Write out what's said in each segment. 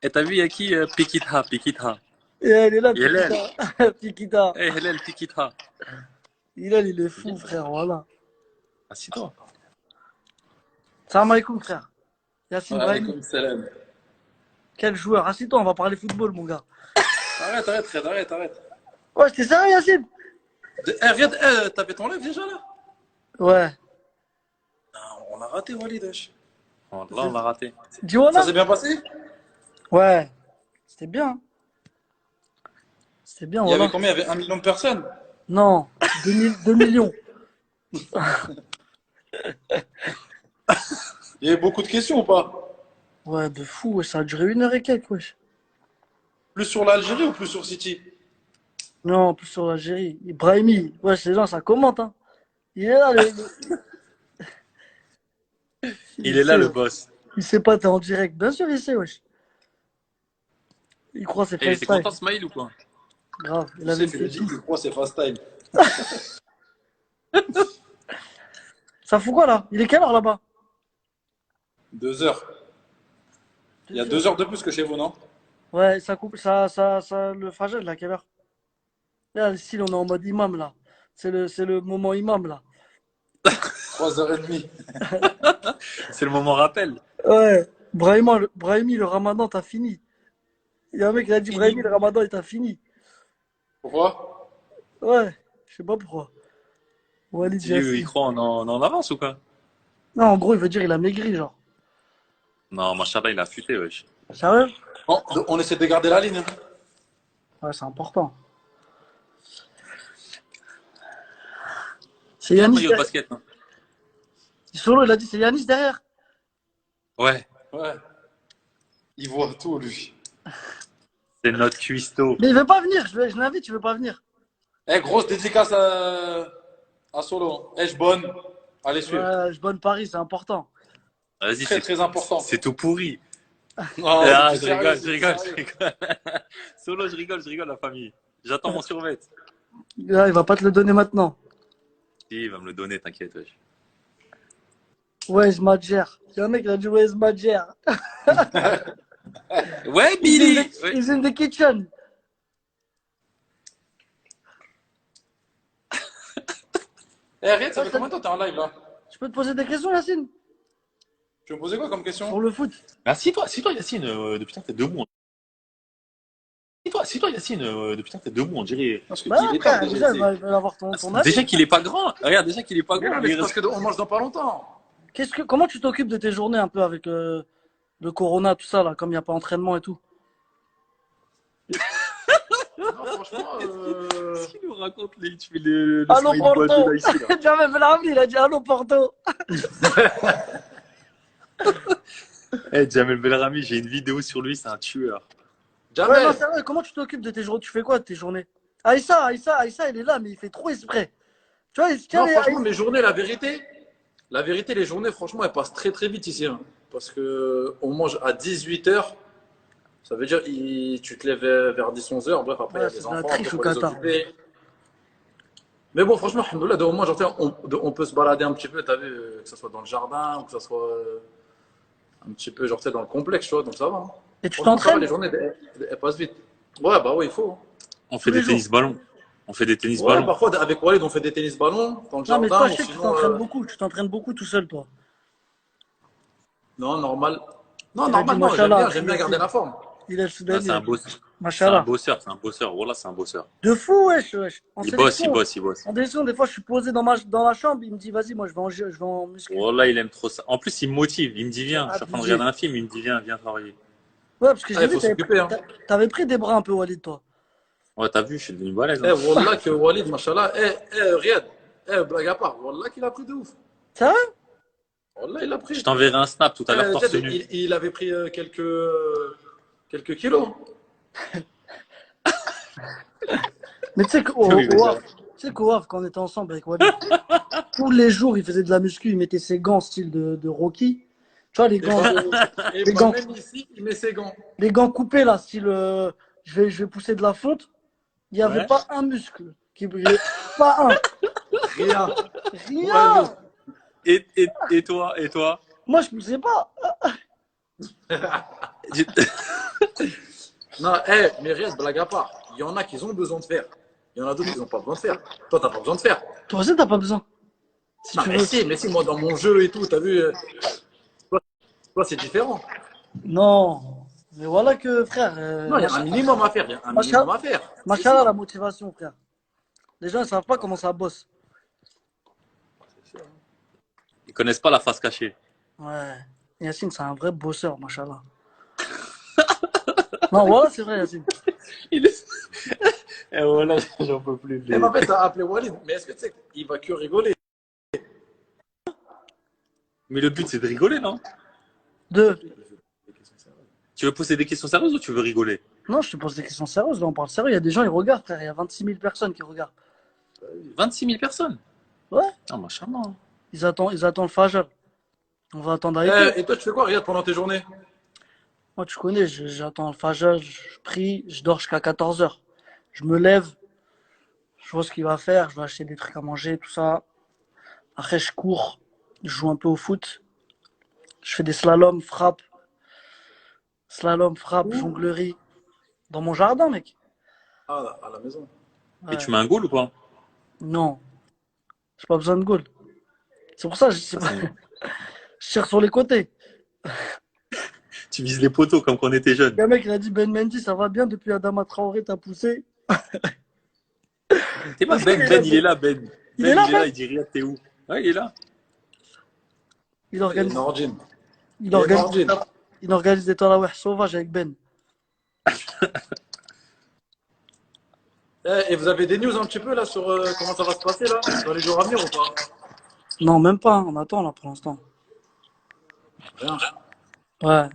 Et t'as vu, il y a qui Pikitha, Pikitha. Et elle est là, Hélène. Pikita. Pikita. Eh, Hélène, Pikitha. Il est fou, frère, voilà. Assis-toi. Salam alaikum, frère. Yacine Brahimi. Alaykoum salam. Quel joueur. Assis-toi, on va parler football, mon gars. Arrête, Fred, arrête. Ouais, t'es sérieux, Yacine? Regarde, t'avais ton live déjà là? Ouais. Non, on a raté Walid. Wesh. Bon, là, on l'a raté. Dis voilà. Ça s'est bien passé? Ouais. C'était bien. C'était bien, Il y voilà. avait combien? Il y avait 1 million de personnes? Non, 2 millions. Il y avait beaucoup de questions ou pas? Ouais, de fou, wesh, ça a duré 1 heure et quelques, wesh. Plus sur l'Algérie ou plus sur City? Non, en plus sur l'Algérie. Brahimi, wesh, les gens, ça commente, hein. Il est là, Il est là, sait, le wesh. boss. Il sait pas, t'es en direct. Bien sûr, il sait, wesh. Il croit c'est Et il était FaceTime. content, Smile, ou quoi? Grave, il Tu avait sais que fait le dit, tout. je crois, c'est fast time. Ça fout quoi, là? Il est quelle heure, là-bas? 2 heures. Il y a 2 heures de plus que chez vous, non? Ouais, ça coupe, le fragile, là, quelle heure? Là, le style, on est en mode imam, là. C'est le moment imam, là. 3h30. C'est le moment rappel. Ouais, Brahimi, le ramadan, t'as fini. Il y a un mec qui a dit, Brahimi, le ramadan, il t'a fini. Pourquoi? Ouais, je sais pas pourquoi. Walid Tu dis, il Jassim. croit en avance ou quoi? Non, en gros, il veut dire il a maigri, genre. Non, machallah, il a futé, wesh. Sérieux? Bon, on essaie de garder la ligne. Hein. Ouais, c'est important. C'est Bien le Yanis maillot de derrière. basket, hein. Solo, il a dit, c'est Yanis derrière. Ouais, Ouais. Il voit tout, lui. c'est notre cuistot. Mais il veut pas venir, je l'invite, il veut pas venir. Eh, grosse dédicace à Solo. Eh, je bonne. Allez, suivre. Ouais, je bonne Paris, c'est important. Vas-y, Très, très important. c'est tout pourri. Non, Ah, c'est je sérieux, rigole, c'est je rigole, je sérieux. rigole. Solo, je rigole, la famille. J'attends mon survêt. Là, il va pas te le donner maintenant. Si, il va me le donner, t'inquiète, wesh. Ouais, je m'adgère. Il y a un mec qui a dit, ouais, je m'adgère. Ouais, Billy! Ouais. He's in the kitchen. Eh, Riyad, ça fait combien de temps que t'es en live, là? Je peux te poser des questions, Yacine? Tu veux me poser quoi comme Sur question? le foot. Assis-toi, Yacine, depuis que t'es debout. Assis-toi, Yacine, depuis que t'es debout, on dirait. Parce que Bah, il est frère, tard, déjà, déjà. il va avoir ton avis. Déjà qu'il est pas grand. Regarde, déjà qu'il est pas Mais grand. non, mais c'est parce qu'on mange dans pas longtemps. Comment tu t'occupes de tes journées un peu avec le corona, tout ça, là, comme il n'y a pas entraînement et tout? Non, franchement, Qu'est-ce qu'il nous raconte, lui? Tu fais le Allô, smiley Porto! boiteux, là, ici, là. Jamel Belhamdi, il a dit allô, Porto! Eh, Jamel Belrami, j'ai une vidéo sur lui, c'est un tueur. Ouais, non, Jamel. sérieux, comment tu t'occupes de tes journées? Tu fais quoi de tes journées? Aïssa, il est là, mais il fait trop exprès. Tu vois, il se tient Non, les franchement, mes journées, la vérité, les journées, franchement, elles passent très très vite ici. Hein. Parce que on mange à 18h. Ça veut dire tu te lèves vers 10-11h. Bref, après, il y Ouais, a c'est des de la enfants, triche il au faut les Qatar. occuper. Mais bon, franchement, alhamdoulilah, de au moins, genre, on peut se balader un petit peu, t'as vu, que ce soit dans le jardin ou que ce soit un petit peu, genre, tu sais, dans le complexe, tu vois, donc ça va. Hein. Et tu Franchement, ça va, les t'entraînes journées, elles passent vite. Ouais, bah oui, il faut. Hein. On tous fait les des jours? tennis ballons. On fait des tennis Ouais, ballons. parfois, avec Walid, on fait des tennis ballons dans le Non, mais toi, jardin je ou sais que tu sinon. t'entraînes beaucoup. Tu t'entraînes beaucoup tout seul, toi. Non, normal. Non, Il a dit normal, non, Machallah, j'aime bien garder la forme. Il est le Ah, Soudani, c'est il a un dit boss. C'est un Machallah. bosseur, c'est un bosseur. Voilà, c'est un bosseur. De fou, wesh. En Il bosse, il sélection, bosse, il bosse. en sélection, des fois, je suis posé dans la chambre. Il me dit, vas-y, moi, je vais en muscu. Voilà, il aime trop ça. En plus, il me motive. Il me dit, viens. Je suis en train de Abusé. regarder un film. Il me dit, viens travailler. Ouais, parce que Ah, j'ai il vu, faut s'occuper, hein. t'avais pris des bras un peu, Walid, toi. Ouais, t'as vu, je suis devenu balèze. Eh, Hein. Wallah que Walid, machallah. Riyad. Blague à part. Wallah qu'il a pris de ouf. Sérieux? Wallah, il a Je pris. t'enverrai un snap tout à l'heure, torse Jed, nu. il avait pris quelques kilos. Mais tu sais Oui, déjà. qu'au Havre, quand on était ensemble avec Walid, tous les jours, il faisait de la muscu. Il mettait ses gants style de Rocky. Tu vois, Et les bah, gants, même ici, il met ses gants. les gants coupés, là, style, je vais pousser de la fonte. Il n'y avait Ouais. pas un muscle qui brillait. Pas un. Rien. Rien. Et toi, et toi? Moi, je ne sais pas. Non, mais Riyad, blague à part. Il y en a qui ont besoin de faire. Il y en a d'autres qui n'ont pas besoin de faire. Toi, t'as pas besoin de faire. Toi aussi, t'as pas besoin. Si Non, tu veux. mais si, moi, dans mon jeu et tout, t'as vu, toi, c'est différent. Non. Mais voilà que, frère, Non, il y a un minimum à faire. Il y a un minimum à faire. Si, machallah, la motivation, frère. Les gens, ils savent pas comment ça bosse. Ils connaissent pas la face cachée. Ouais. Yacine, c'est un vrai bosseur, machallah. Non, voilà, c'est vrai, Yacine. Il est... Et voilà, j'en peux plus. Et en fait, t'as appelé Walid. Mais est-ce que tu sais qu'il va que rigoler? Mais le but, c'est de rigoler, non? Deux. Tu veux poser des questions sérieuses ou tu veux rigoler? Non, je te pose des questions sérieuses, là, on parle sérieux. Il y a des gens, ils regardent, frère. Il y a 26 000 personnes qui regardent. 26 000 personnes? Ouais. Ah, machallah. Ils attendent le Fajr. On va attendre avec eux. Et toi, tu fais quoi, Riyad, pendant tes journées? Moi, tu connais, j'attends le Fajr, je prie, je dors jusqu'à 14 heures. Je me lève, je vois ce qu'il va faire, je vais acheter des trucs à manger, tout ça. Après, je cours, je joue un peu au foot. Je fais des slaloms, frappe, jonglerie. Dans mon jardin, mec. Ah, à la maison. Et Ouais. tu mets un goal ou pas? Non, j'ai pas besoin de goal. C'est pour ça que Ça, c'est- je tire sur les côtés. Tu vises les poteaux comme quand on était jeune. Le mec, il a dit Ben Mendy, ça va bien depuis Adama Traoré, t'as poussé. T'es pas Ben, il est là, Ben. Il est là, Ben. il dit Riyad, t'es où? Ouais, il est là. Il Et organise, Nordine. il organise, Nordine. il organise des tarawih sauvages avec Ben. Et vous avez des news un petit peu là sur comment ça va se passer là dans les jours à venir ou pas? Non, même pas, hein, on attend là pour l'instant. Rien. Ouais.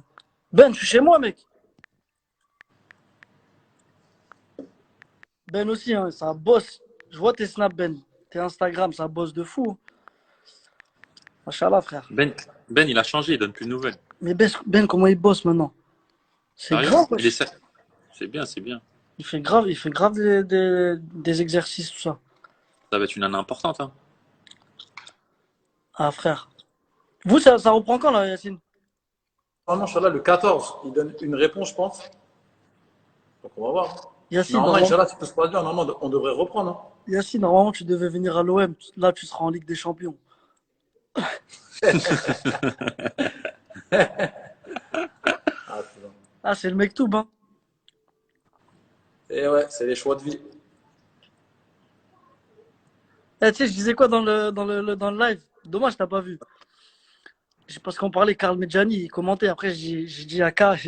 Ben, je suis chez moi, mec. Ben aussi, hein, ça bosse. Je vois tes snaps, Ben. Tes Instagram, ça bosse de fou. Machallah, frère. Ben, il a changé, il donne plus de nouvelles. Mais Ben, comment il bosse maintenant? C'est Sérieux? grave, Il wesh. essaie. C'est bien, c'est bien. Il fait grave des exercices, tout ça. Ça va être une année importante, hein. Ah, frère. Vous, ça reprend quand, là, Yacine? Normalement, Inch'Allah, le 14, il donne une réponse, je pense. Donc on va voir. Yacine, Normalement, normalement, Inch'Allah, si tout se passe bien, normalement, on devrait reprendre. Hein. Yacine, normalement, tu devais venir à l'OM. Là, tu seras en Ligue des Champions. Ah, putain. Ah, c'est le mektoub, hein. Et ouais, c'est les choix de vie. Eh, tu sais, je disais quoi dans le live? Dommage, t'as pas vu. Parce qu'on parlait, Karl Medjani, il commentait. Après, j'ai dit à Karl,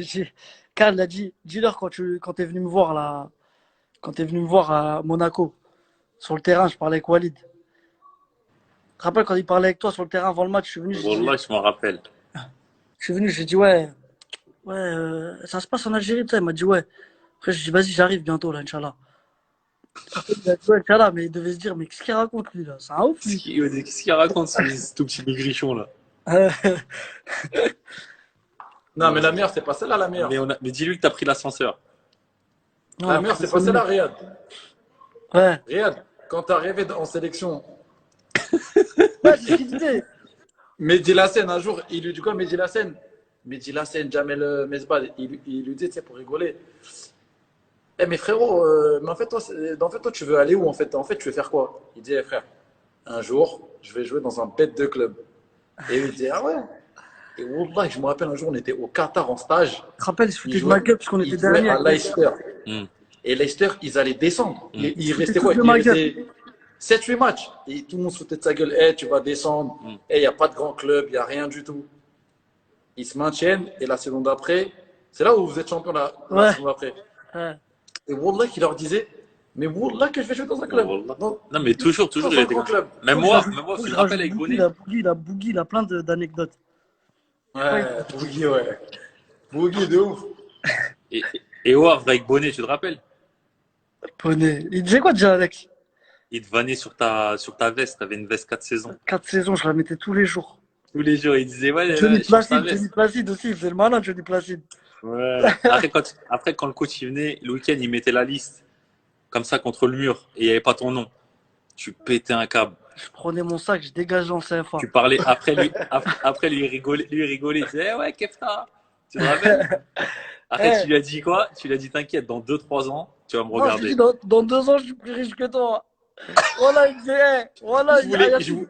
Karl a dit, dis-leur quand t'es venu me voir là, quand t'es venu me voir à Monaco, sur le terrain, je parlais avec Walid. Tu te rappelles quand il parlait avec toi sur le terrain avant le match, Wallah, je m'en rappelle. j'ai dit ouais, ça se passe en Algérie, tu sais. Il m'a dit ouais. Après, j'ai dit vas-y, j'arrive bientôt là, Inch'Allah. Après, il a dit ouais, Inch'Allah, mais il devait se dire, mais qu'est-ce qu'il raconte lui là? C'est un ouf lui. Qu'est-ce qu'il raconte, ce tout petit maigrichon, là? Non, mais la meilleure, c'est pas celle-là, la meilleure. Mais dis-lui que t'as pris l'ascenseur. La meilleure, c'est pas celle-là, Riyad. Ouais, Riyad, quand t'as rêvé en sélection, ouais, c'est ce qu'il disait. Mehdi Lassène, un jour, il lui dit quoi, Mehdi Lassène? Mehdi Lassène, Jamel Mesbad, il lui dit, tu sais, pour rigoler. Eh, mais frérot, mais en fait, toi, tu veux aller où en fait? En fait, tu veux faire quoi? Il dit, eh, frère, un jour, je vais jouer dans un bête de club. Et il dit, ah ouais? Et Wallah, je me rappelle un jour, on était au Qatar en stage. Tu te rappelles, il se Il foutait de jouait, ma gueule parce qu'on il était jouait dernier. à Leicester. Hmm. Et Leicester, ils allaient descendre. Mm. Il se restait foutait quoi? de Il ma gueule. restait 7-8 matchs. Et tout le monde se foutait de sa gueule. Eh, tu vas descendre. Mm. Eh, il n'y a pas de grand club, il n'y a rien du tout. Ils se maintiennent. Et la saison d'après, c'est là où vous êtes champion la Ouais. saison d'après. Ouais. Et Wallah qui leur disait, mais Wallah que je vais jouer dans un club. Wallah. Non, Non, mais toujours, dans il un était grand comme ça. club. Même Faut que moi, je tu rajoute te rappelles avec Bougui, Bonnet. Bougui, il a plein d'anecdotes. Ouais, Bougui, ouais. Bougui de ouf. Et au Havre avec Bonnet, tu te rappelles? Poney. Il disait quoi déjà, Alex? Il te vannait sur ta veste. T'avais une veste 4 saisons. 4 saisons, je la mettais tous les jours. Tous les jours, il disait, ouais, Johnny change ta Placide veste. aussi, il faisait le malin, Johnny Placide. Ouais. Après, quand le coach il venait, le week-end, il mettait la liste comme ça contre le mur et il n'y avait pas ton nom. Tu pétais un câble. Je prenais mon sac, je dégageais en CFA. Tu parlais après lui, il rigolait, il disait, eh ouais, Kefta. Tu te rappelles? Arrête, Eh, tu lui as dit quoi? Tu lui as dit, t'inquiète, dans 2-3 ans, tu vas me non, je te dis, regarder. dans 2 ans, je suis plus riche que toi. Voilà, il me dit, voilà, Je ah, voulais, je, Yacine. vou-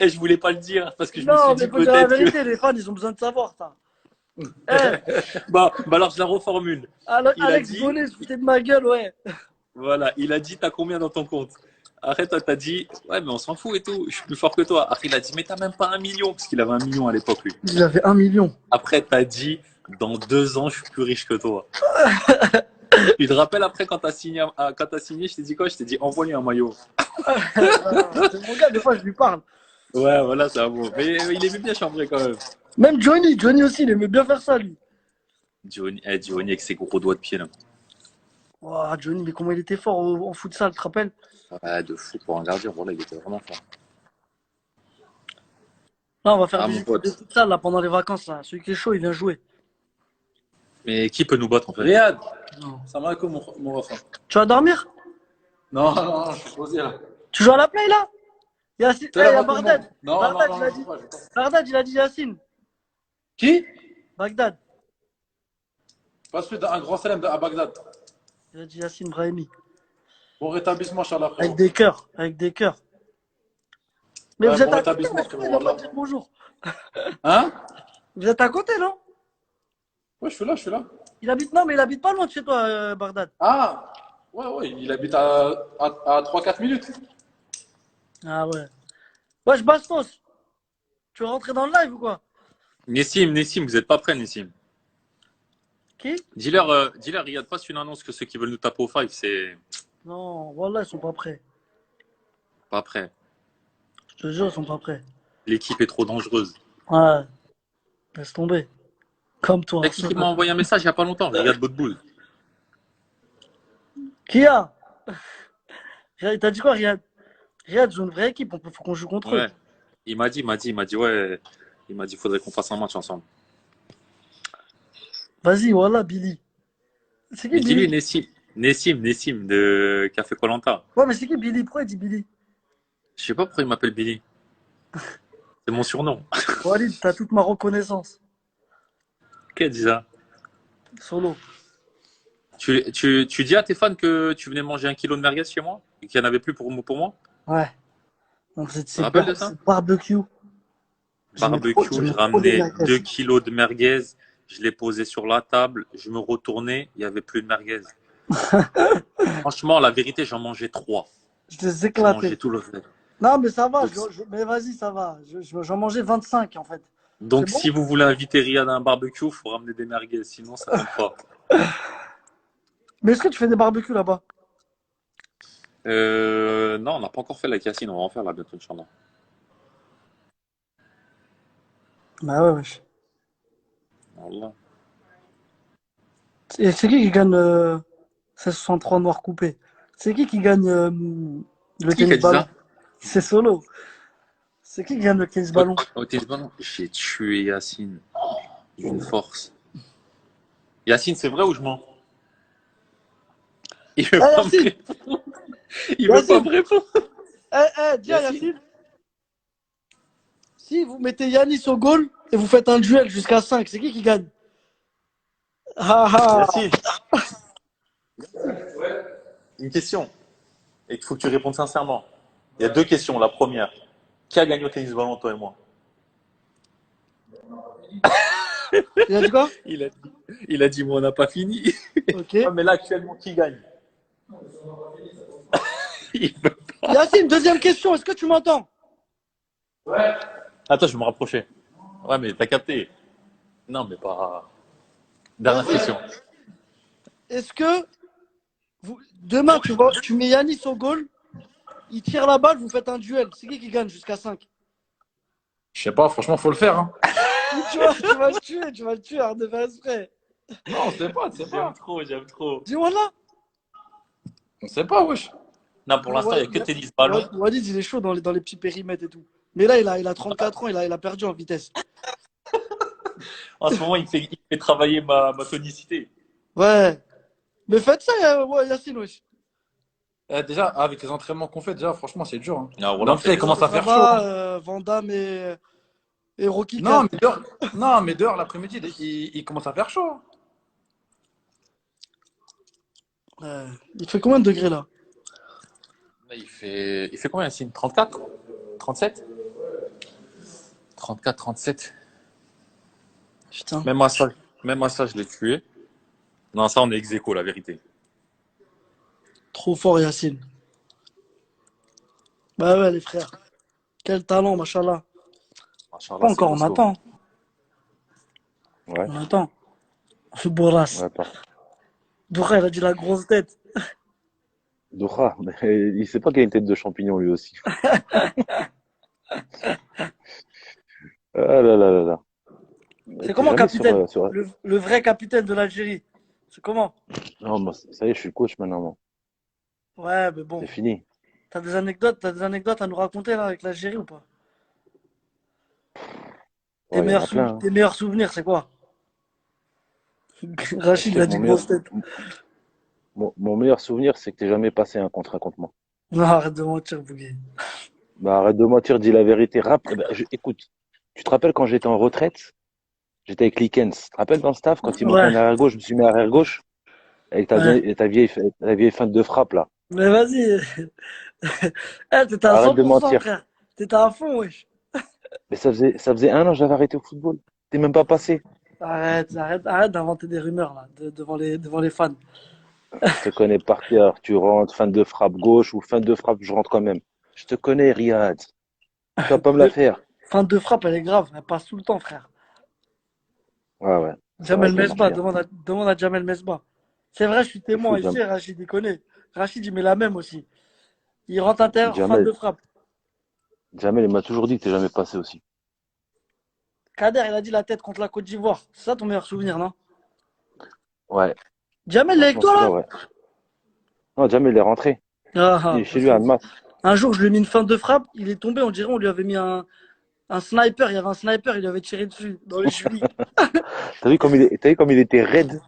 je voulais pas le dire parce que je me suis Non, mais dit faut dire la peut-être que. vérité, les fans, ils ont besoin de savoir ça. Eh, Bah alors je la reformule. Il a Alex dit, Bonnet se foutait de ma gueule, ouais. voilà, il a dit, t'as combien dans ton compte? Arrête, toi, t'as dit, ouais, mais on s'en fout et tout, je suis plus fort que toi. Après, il a dit, mais t'as même pas 1 million, parce qu'il avait 1 million à l'époque, lui. Il avait 1 million. Après, t'as dit, dans 2 ans, je suis plus riche que toi. Tu te rappelles après, quand t'as signé, je t'ai dit quoi? Je t'ai dit, envoie-lui un maillot. C'est mon gars, des fois, je lui parle. Ouais, voilà, c'est un mot. Mais il aimait bien chambrer quand même. Même Johnny aussi, il aimait bien faire ça, lui. Johnny avec ses gros doigts de pied, là. Ouah, Johnny, mais comment il était fort en futsal, tu te rappelles? Ouais, de fou pour un gardien. Voilà, il était vraiment fort. Là, on va faire Ah, mon des pote. futsal là, pendant les vacances. Là. Celui qui est chaud, il vient jouer. Mais qui peut nous battre, en fait? Riyad, Non. salam alaikum, mon refrain. Tu vas dormir? Non, non, non, je suis posé là. Tu joues à la play, là? Yacine, Salam y a à tout le Bardad. monde. Non, non, Bardad, non, il a non, dit. je sais Bardad, il a dit Yacine. Qui? Bagdad. Passe-lui un grand salam à Bagdad. Il a dit Yacine Brahimi. Bon rétablissement, Inch'Allah, Avec frérot. des cœurs. Avec des cœurs. Mais Ouais, vous êtes bon à côté, rétablissement, mais frérot. il va pas Wallah. dire bonjour. Hein? Vous êtes à côté, non? Ouais, je suis là, je suis là. Il habite, non, mais il habite pas loin de chez toi, Bardad. Ah! Ouais, ouais, il habite à 3-4 minutes. Ah ouais. Wesh, Bastos. Tu veux rentrer dans le live ou quoi? Nessim, vous êtes pas prêts, Nessim? Qui? Dis-leur, Riyad, passe une annonce que ceux qui veulent nous taper au five, c'est Non, voilà, ils sont pas prêts. pas prêt. Je te jure, ils sont pas prêts. L'équipe est trop dangereuse. Ouais. Laisse tomber. Comme Il y toi. a qui m'a envoyé un message il y a pas longtemps, Riyad Botboul. Qui a? Riyad, t'as dit quoi, Riyad? Riyad joue une vraie équipe, faut qu'on joue contre eux. Ouais. Il m'a dit, ouais. Il m'a dit, faudrait qu'on fasse un match ensemble. Vas-y, voilà, Billy. C'est qui Mais dis-lui, Billy? Nessim de Café Koh Lanta. Ouais, mais c'est qui Billy? Pourquoi il dit Billy? Je sais pas pourquoi il m'appelle Billy. C'est mon surnom. Walid, t'as toute ma reconnaissance. Qui a dit ça? Solo. Tu dis à tes fans que tu venais manger 1 kilo de merguez chez moi et qu'il n'y en avait plus pour moi? Ouais. Donc Tu te rappelles de ça? c'est barbecue. Barbecue, je j'aimais trop les ramenais merguez. 2 kilos de merguez, je les posais sur la table, je me retournais, il n'y avait plus de merguez. Franchement, la vérité, j'en mangeais 3. Je les Je éclatais. mangeais tout le reste. Non, mais ça va. Donc, Mais vas-y, ça va. J'en mangeais 25 en fait. donc C'est bon? si vous voulez inviter Riyad à un barbecue, il faut ramener des merguez, sinon ça compte pas. Mais est-ce que tu fais des barbecues là-bas? Non, on n'a pas encore fait la Cassine, on va en faire là bientôt, Inch'Allah. Bah ouais, wesh. Wallah. Et c'est qui gagne 1663 noirs coupés? C'est qui gagne le Qui a tennis dit ballon? ça? C'est Solo. C'est qui gagne le tennis ballon? Au tennis ballon, j'ai tué Yacine d'une force. Yacine, c'est vrai ou je mens? Il veut Ah, pas me Yacine! répondre. Il veut pas Yacine! me répondre. Dis à Yacine. Yacine, si vous mettez Yanis au goal et vous faites un duel jusqu'à 5, c'est qui gagne? Ah ah! Yacine, une question. Et il faut que tu répondes sincèrement. Il y a 2 questions. La première, qui a gagné au tennis ballon, toi et moi? Il a dit quoi? Il a dit, moi, on n'a pas fini. Ok. Ouais, mais là, actuellement, qui gagne? Il veut pas. Yacine, deuxième question, est-ce que tu m'entends? Attends, je vais me rapprocher. Ouais, mais t'as capté. Non, mais pas. Dernière question. Est-ce que demain tu mets Yanis au goal, il tire la balle, vous faites un duel, c'est qui gagne jusqu'à 5? Je sais pas, franchement, faut le faire. Hein. Tu vas le tuer, de faire exprès. Non, on sait pas, tu sais pas. J'aime trop. Dis voilà. On sait pas, wesh. Non, pour l'instant, il n'y a que tennis ballon. Walid, il est chaud dans les petits périmètres et tout. Mais là, il a 34 ans, il a perdu en vitesse. En ce moment, il fait travailler ma tonicité. Ouais. Mais faites ça, ouais, Yacine, wesh. Déjà, avec les entraînements qu'on fait, déjà, franchement, c'est dur. Hein. Non, voilà, Donc là, il commence à Ça faire chaud. va, Hein. Van Damme et Rocky Non, IV. mais dehors l'après-midi, il commence à faire chaud. Il fait combien de degrés là? Là, il fait combien, Yacine? 34? 37? 34, 37. Putain, Même à ça, même à ça, je l'ai tué. Non, ça, on est ex aequo, la vérité. trop fort Yacine. Bah ouais les frères. Quel talent, machallah. Pas Machallah, c'est encore, on costaud. attend. Ouais, On attend. Bourras. ouais, par Bourras, il a dit la grosse tête. Doha, mais il sait pas qu'il a une tête de champignon lui aussi. Ah là là là là. C'est T'es comment jamais capitaine? sur... Le vrai capitaine de l'Algérie. C'est comment? Non, moi, ça y est, je suis coach maintenant, moi. Ouais, mais C'est bon. fini. T'as des anecdotes à nous raconter là avec l'Algérie ou pas? Ouais, il y en a plein, hein. Tes meilleurs souvenirs, c'est quoi? Bah, tu Rachid sais l'a que dit grosse tête. mon meilleur souvenir, c'est que t'es jamais passé un contre moi. Non, arrête de mentir, Bouguer. Bah, arrête de mentir, dis la vérité. Écoute, tu te rappelles quand j'étais en retraite, j'étais avec Likens. Tu te rappelles dans le staff, quand ils montaient Ouais, en arrière gauche, je me suis mis arrière gauche avec ouais. ta vieille feinte de frappe, là. Mais vas-y. Eh, t'étais à Arrête de 100%, mentir. frère. T'étais à fond, wesh. Mais ça faisait un an que j'avais arrêté au football. T'es même pas passé. Arrête d'inventer des rumeurs là, devant les fans. Je te connais par cœur. Tu rentres, fin de frappe gauche ou fin de frappe, je rentre quand même. Je te connais, Riyad. Tu vas pas me la Le faire. fin de frappe, elle est grave, elle passe tout le temps, frère. Ouais, ouais. C'est vrai Jamel qu'elle marche Mesbah, bien. demande à Jamel Mesbah. C'est vrai, je suis C'est fou, témoin ici, Rachid, il connaît. Rachid, il met la même aussi. Il rentre intérieur, fin Jamel, de frappe. Jamel, il m'a toujours dit que t'es jamais passé aussi. Kader, il a dit la tête contre la Côte d'Ivoire. C'est ça ton meilleur souvenir, non? Ouais. Jamel, il est avec Franchement, toi celui-là, là? ouais. Non, Jamel, il est rentré. Ah, Il ah, est chez parce lui que à Annemasse. un jour, je lui ai mis une fin de frappe, il est tombé, on dirait, on lui avait mis un sniper, il y avait un sniper, il lui avait tiré dessus, dans les chevilles. T'as vu comme il était raide?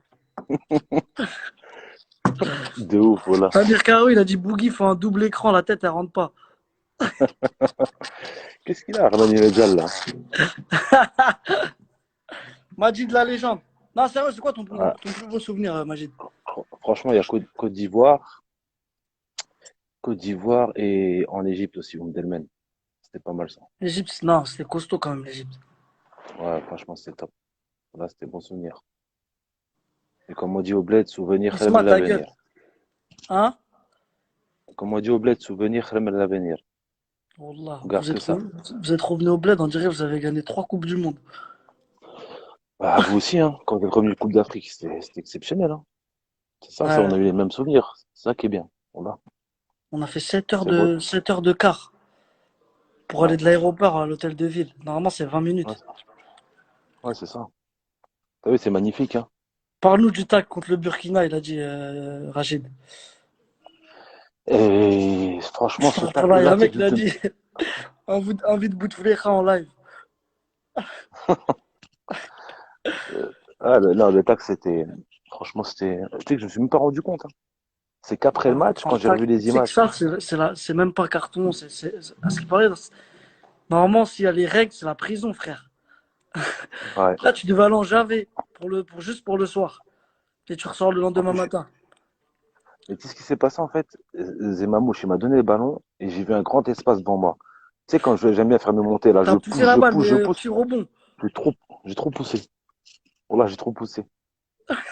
De ouf, voilà. Amir Karo, il a dit Boogie, faut un double écran, la tête, elle rentre pas. Qu'est-ce qu'il a, Armani Medjal, là? Majid la légende. Non, sérieux, c'est quoi Ouais. ton plus beau souvenir, Majid? Franchement, il y a Côte d'Ivoire et en Égypte aussi, Delmen. C'était pas mal ça. L'Égypte, non, c'était costaud quand même, l'Égypte. Ouais, franchement, c'était top. Là, c'était bon souvenir. Et comme on dit au bled, souvenir, khair Isma, min ta gueule. l'avenir. Hein? Comme on dit au bled, souvenir, khair min l'avenir. Wallah, On garde que ça. vous êtes revenu au bled, on dirait que vous avez gagné 3 coupes du monde. Bah, vous aussi, hein. Quand vous êtes revenu de Coupe d'Afrique, c'était exceptionnel, hein. C'est ça, on Ouais, a eu les mêmes souvenirs. C'est ça qui est bien. Voilà. on a fait C'est beau. 7 heures de car pour Ouais. aller de l'aéroport à l'hôtel de ville. Normalement, c'est 20 Ouais, minutes. ouais, c'est ça. T'as vu, c'est magnifique, hein. Parle-nous du tac contre le Burkina, il a dit Rachid. Et franchement, ce Voilà, il y a tacle-là, un tu sais mec que qui a dit envie de Bouteflika en live. ah, non, le tacle, franchement, tu sais que je me suis même pas rendu compte, hein. C'est qu'après le match, quand j'ai revu Tu les sais que images. ça, c'est même pas carton. À ce qui paraît, normalement, s'il y a les règles, c'est la prison, frère. Ouais. Là, tu devais aller en Javé juste pour le soir. Et tu ressors le En lendemain plus, matin. et tu sais ce qui s'est passé, en fait? Zemamouche, il m'a donné le ballon et j'ai vu un grand espace devant moi. Tu sais, quand j'aime bien faire me monter, là, T'as poussé la balle, mais je pousse. petit rebond. J'ai trop, j'ai trop poussé. Voilà, j'ai trop poussé.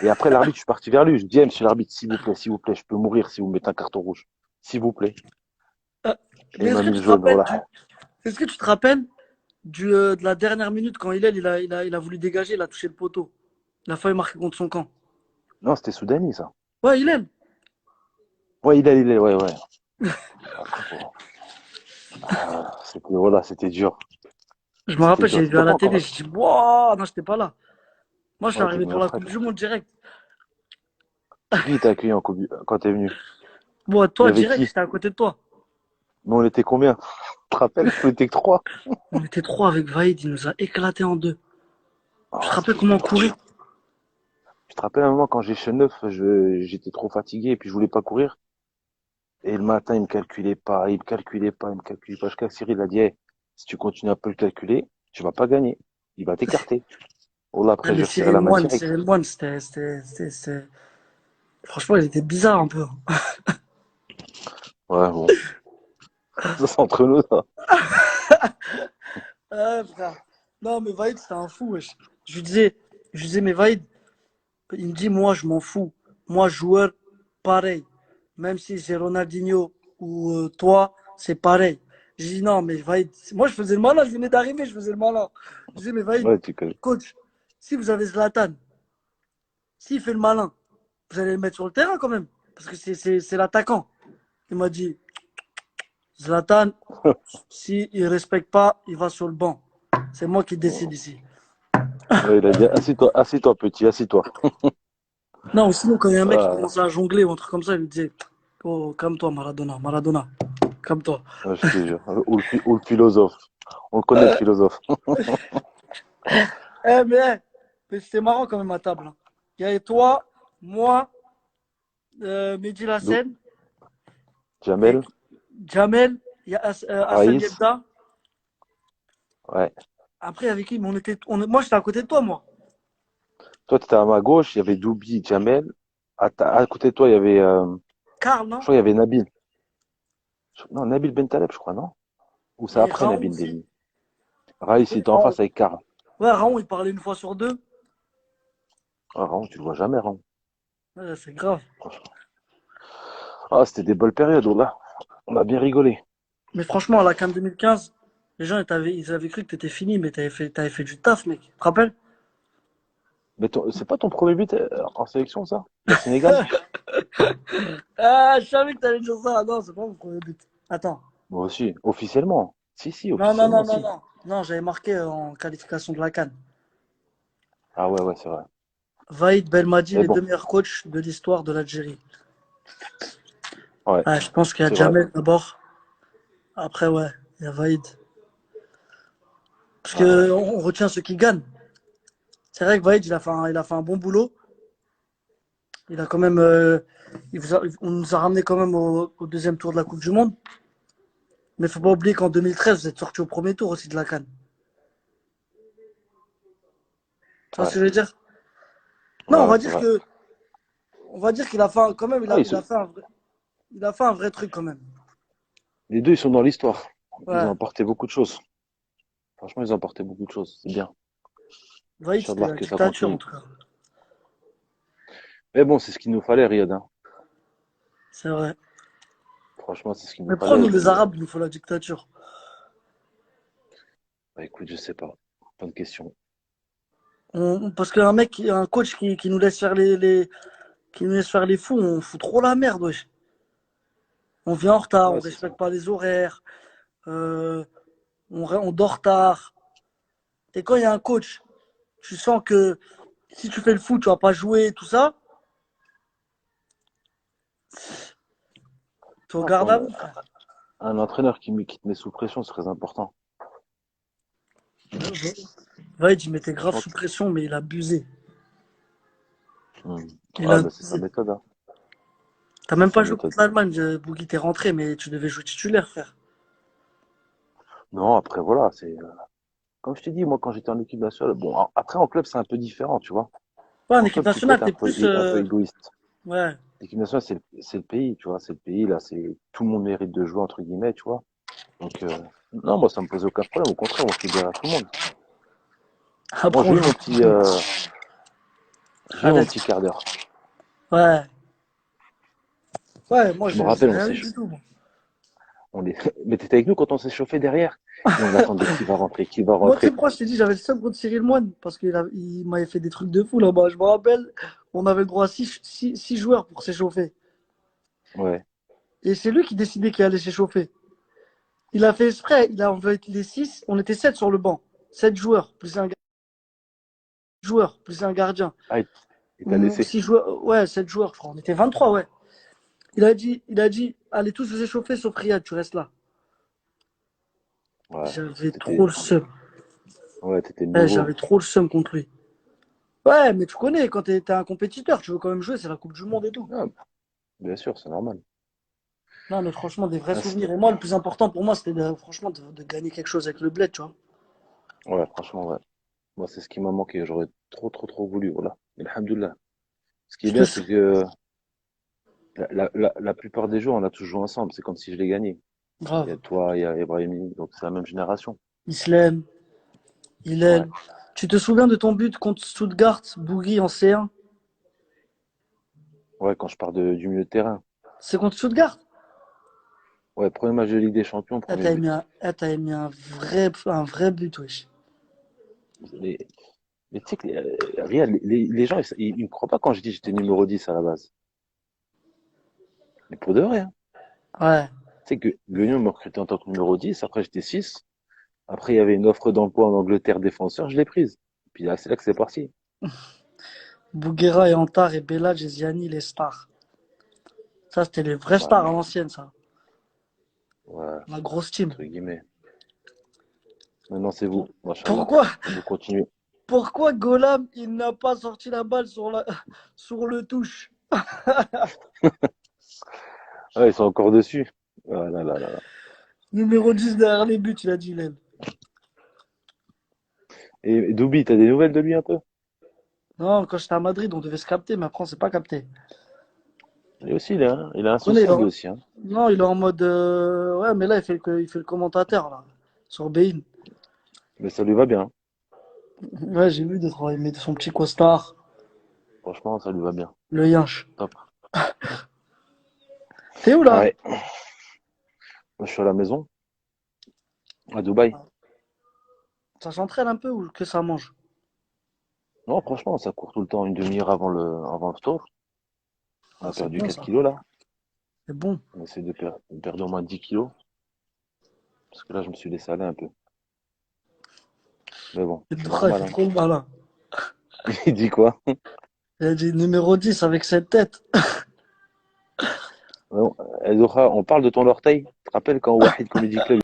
Et après, l'arbitre, je suis parti vers lui. Je dis, monsieur l'arbitre, s'il vous plaît, je peux mourir si vous me mettez un carton rouge. S'il vous plaît. Euh, Et Mais il m'a mis le jaune, voilà. est-ce que tu te rappelles de la dernière minute quand il a voulu dégager, il a touché le poteau. Il a failli marquer contre son camp. Non, c'était Soudani, ça. Ouais, il aime. Ouais, il est, ouais, ouais. Après, voilà, c'était dur. Je me C'était rappelle, dur. j'ai vu T'étais à pas la télé, encore. j'ai dit, waouh, non, j'étais pas là. Moi, je suis Ouais, t'es arrivé venu pour la après, Coupe toi. du Monde direct. Qui t'a accueilli quand t'es venu? Bon, Il y toi, avait direct, qui? j'étais à côté de toi. Mais on était combien? Tu te rappelles? On était que trois. On était 3 avec Vaïd, il nous a éclaté en deux. Tu te Ah, rappelles c'était comment on dur. courait? Je te rappelle un moment quand j'ai chez neuf, j'étais trop fatigué et puis je voulais pas courir. Et le matin, il me calculait pas. Jusqu'à que Cyril a dit, hey, si tu continues un peu le calculer, tu vas pas gagner. Il va t'écarter. Oh là, Ah, après, mais j'ai resserré la main direct. Cyril Moine, Franchement, il était bizarre un peu. Ouais, bon. Ça, c'est entre nous, ça. Frère. Non, mais Vaïd, c'était un fou, wesh. Je lui disais, mais Vaïd, il me dit, moi, je m'en fous. Moi, joueur, pareil. Même si c'est Ronaldinho ou toi, c'est pareil. J'ai dit, non, mais Vaïd, moi, je faisais le malin, je venais d'arriver, je faisais le malin. Je disais, mais Vaïd, Ouais, tu connais. coach, si vous avez Zlatan, s'il fait le malin, vous allez le mettre sur le terrain quand même. Parce que c'est l'attaquant. Il m'a dit, Zlatan, s'il ne respecte pas, il va sur le banc. C'est moi qui décide ici. Ouais, il a dit, assis-toi, petit, assis-toi. Non, sinon, quand il y a un mec qui Ah, commence à jongler ou un truc comme ça, il lui disait, oh, calme-toi, Maradona, Maradona, calme-toi. ouais, je te jure. Ou le philosophe. On le connaît, le philosophe. Mais c'était marrant quand même à table, hein. Il y avait toi, moi, Mehdi Lou- Lassène, et Jamel, Jamel, il y a Hassan Raïs. Yebda. Ouais. Après, avec qui? Mais moi, j'étais à côté de toi, moi. Toi, tu étais à ma gauche, il y avait Doubi, Jamel. À côté de toi, il y avait, Karl, je non? crois, il y avait Nabil. Non, Nabil Bentaleb, je crois, non? Ou c'est Et après Raon Nabil aussi. Deni. Raïs, il était en Raon. face avec Karl. Ouais, Raon, il parlait une fois sur deux. Ah, Raon, tu le vois jamais, Raon. Ouais, c'est grave. Franchement. Ah, c'était des belles périodes, oh là. On a bien rigolé. Mais franchement, à la CAN 2015, les gens, ils avaient cru que t'étais fini, mais t'avais fait du taf, mec. Tu te rappelles? Mais c'est pas ton premier but en sélection, ça? Le Sénégal? Ah, je savais que t'allais dire ça. Non, c'est pas mon premier but. Attends. Moi aussi, officiellement. Si, si, Non, non, non, officiellement, non, si. non. Non, j'avais marqué en qualification de la CAN. Ah ouais, ouais, c'est vrai. Vaïd Belmadi, Mais les deux bon, meilleurs coachs de l'histoire de l'Algérie. ouais, Ah, je pense qu'il y a c'est vrai. Jamel d'abord. Après, ouais, il y a Vaïd. Parce Ouais, que on retient ceux qui gagnent. C'est vrai que Vaïd, il a fait un bon boulot. Il a quand même, on nous a ramené quand même au deuxième tour de la Coupe du Monde. Mais faut pas oublier qu'en 2013, vous êtes sorti au premier tour aussi de la CAN. Tu vois ce ouais, que je veux dire? Non, ouais, ouais, c'est vrai. on va dire qu'il a fait quand même, Ah, il a fait un vrai truc quand même. les deux, ils sont dans l'histoire. Ils ont Ouais. apporté beaucoup de choses. Franchement, ils ont apporté beaucoup de choses. C'est bien. Vaïd, c'était Inch'Allah la que ça dictature en continue. tout cas. Mais bon, c'est ce qu'il nous fallait, Riyad, hein. C'est vrai. Franchement, c'est ce qu'il nous Mais pourquoi fallait. nous, Et les puis, Arabes, il nous faut la dictature? bah, écoute, je sais pas. Bonne question. Parce qu'un mec, un coach qui nous laisse faire qui nous laisse faire les fous, on fout trop la merde, wesh. On vient en retard, on Ouais, c'est ça. respecte pas les horaires, euh, on dort tard. Et quand il y a un coach, tu sens que si tu fais le fou, tu vas pas jouer, tout ça, tu Ah, faut regardes à vous, frère. un entraîneur qui te met sous pression, c'est très important. Vaïd, il mettait grave Franchement, sous pression, mais il a abusé. hmm. Il a Ouais, bah, c'est sa abusé. méthode, hein. T'as C'est même sa pas joué méthode. contre l'Allemagne, Bougui, t'es rentré, mais tu devais jouer titulaire, frère. Non, après, voilà, c'est, comme je t'ai dit, moi, quand j'étais en équipe nationale, bon, après, en club, c'est un peu différent, tu vois. Ouais, en En équipe club, tu peux nationale, être t'es plus. un peu égoïste. Ouais. L'équipe nationale, c'est le pays, tu vois. C'est le pays, là, c'est, tout le monde mérite de jouer, entre guillemets, tu vois. Donc, non, moi, ça me posait aucun problème. Au contraire, moi, je suis derrière tout le monde. Moi, Après, on joue tout le monde. j'ai eu À mon l'aise. petit quart d'heure. Ouais. Ouais, moi, Je me j'ai rappelle, rien eu du tout, moi. on est, mais t'étais avec nous quand on s'est chauffé derrière. Et on attendait qui va rentrer, qui va Moi, tu sais rentrer. pourquoi je t'ai dit, j'avais le seum contre Cyril Moine, parce qu'il m'avait fait des trucs de fou là-bas. Je me rappelle, on avait le droit à six joueurs pour s'échauffer. Ouais. Et c'est lui qui décidait qui allait s'échauffer. Il a fait exprès, il a envoyé les 6, on était 7 sur le banc. 7 joueurs, plus un gardien. Ah, il t'a Ou laissé. 6 joueurs, ouais, 7 joueurs, je crois. On était 23, ouais. Il a dit, allez tous vous échauffer sauf Riyad, tu restes là. Ouais. J'avais trop le seum. Ouais, t'étais Ouais, nouveau. j'avais trop le seum contre lui. Ouais, mais tu connais, quand t'es un compétiteur, tu veux quand même jouer, c'est la Coupe du Monde et tout. Ah, bien sûr, c'est normal. Non, mais franchement, des vrais Ah, souvenirs. Et moi, le plus important pour moi, c'était franchement de gagner quelque chose avec le bled, tu vois. ouais, franchement, ouais. Moi, c'est ce qui m'a manqué. J'aurais trop, trop, trop voulu. Voilà. Mais alhamdoulilah. Ce qui est Parce que, bien, c'est que La plupart des jours, on a tous joué ensemble. C'est comme si je l'ai gagné. Il y a Grave. toi, il y a Ibrahimi, donc c'est la même génération. Islam, Ouais, Hillel. Tu te souviens de ton but contre Stuttgart, Bougui en C1? ouais, quand je pars du milieu de terrain. C'est contre Stuttgart? Ouais, premier match de Ligue des Champions, Ah, premier but. t'as mis un vrai but, wesh. Les- Mais tu sais que regarde, les gens, ils me croient pas quand je dis que j'étais numéro 10 à la base. Mais pour de vrai, hein. Ouais. Tu sais que Lyon m'a recruté en tant que numéro 10, après j'étais 6. Après, il y avait une offre d'emploi en Angleterre défenseur, je l'ai prise. Puis là, c'est là que c'est parti. Bouguera et Antar et Belal et Ziani, les stars. Ça, c'était les vrais Ouais, stars à l'ancienne, ça. ouais, La grosse team. entre guillemets. Maintenant, c'est vous, machallah. Pourquoi, Vous continuez. pourquoi Golam, il n'a pas sorti la balle sur le touche? Ah, ils sont encore dessus. Ah là là là là. Numéro 10 derrière les buts, il a dit, Hillel. Et Doubi, t'as des nouvelles de lui un peu? Non, quand j'étais à Madrid, on devait se capter, mais après, on s'est pas capté. Lui aussi, il est On est insociable là. aussi, hein. Non, il est en mode. Ouais, mais là, il fait le commentateur, là, sur Bein. Mais ça lui va bien. Ouais, j'ai vu il met son petit costard, Franchement, ça lui va bien. le yinche. Top. T'es où, Ah là? ouais, moi, je suis à la maison, à Dubaï. Ça s'entraîne un peu ou que ça mange? Non, franchement, ça court tout le temps, une demi-heure avant le tour. On Ah, a c'est perdu bon, 4 ça. kilos là. C'est bon. On essaie de perdre au moins 10 kilos. Parce que là, je me suis laissé aller un peu. Mais bon, Et c'est Doura, il normal, fait hein. trop le malin. Il dit quoi? Il a dit numéro 10 avec cette tête. Non, Zohra, on parle de ton orteil. Tu te rappelles quand Wahid Comedy Club